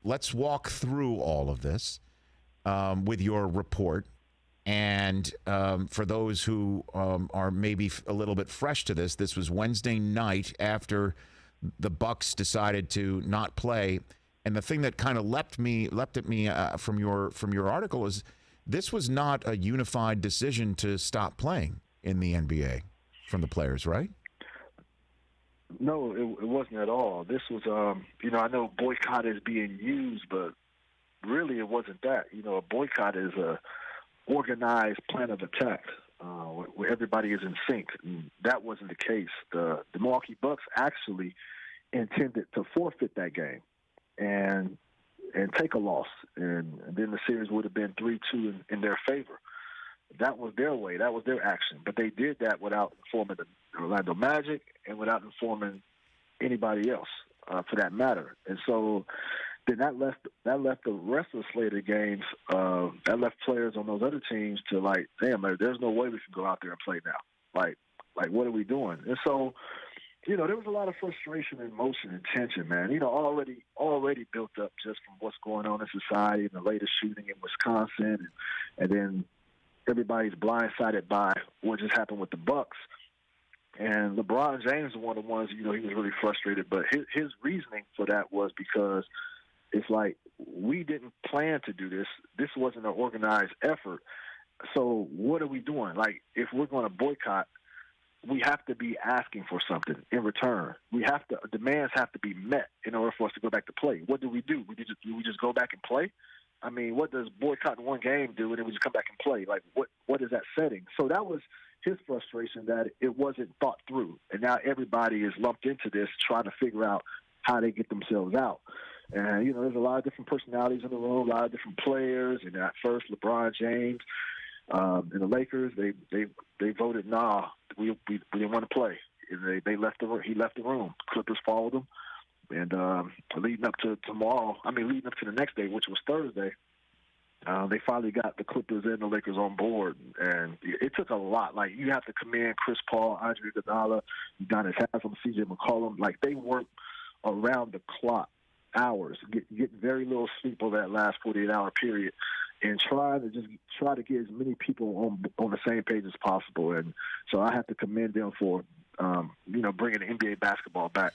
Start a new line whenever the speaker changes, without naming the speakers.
let's walk through all of this with your report. And for those who are maybe a little bit fresh to this was Wednesday night after the Bucks decided to not play. And the thing that kind of leapt at me from your article is this was not a unified decision to stop playing in the NBA from the players, right?
No, it wasn't at all. This was, I know boycott is being used, but really it wasn't that. A boycott is a organized plan of attack where everybody is in sync. And that wasn't the case. The Milwaukee Bucks actually intended to forfeit that game and take a loss, and then the series would have been 3-2 in their favor. That was their way. That was their action. But they did that without informing the Orlando Magic and without informing anybody else, for that matter. And so then that left the rest of the slate of games. That left players on those other teams to damn, there's no way we can go out there and play now. Like what are we doing? And so, there was a lot of frustration, and emotion, and tension, man. Already built up just from what's going on in society and the latest shooting in Wisconsin, and then everybody's blindsided by what just happened with the Bucks. And LeBron James was one of the ones, he was really frustrated. But his reasoning for that was because it's like, we didn't plan to do this. This wasn't an organized effort. So what are we doing? If we're going to boycott, we have to be asking for something in return. Demands have to be met in order for us to go back to play. What do? We just go back and play? I mean, what does boycotting one game do, and then we just come back and play? What is that setting? So that was his frustration, that it wasn't thought through. And now everybody is lumped into this, trying to figure out how they get themselves out. And, there's a lot of different personalities in the room, a lot of different players. And at first, LeBron James and the Lakers, they voted, nah, we didn't want to play. And he left the room. Clippers followed him. And leading up to the next day, which was Thursday, they finally got the Clippers and the Lakers on board. And it took a lot. You have to commend Chris Paul, Andre Iguodala, Udonis Haslem, C.J. McCollum. They worked around the clock, hours, getting very little sleep over that last 48-hour period, and try to get as many people on the same page as possible. And so I have to commend them for, bringing NBA basketball back.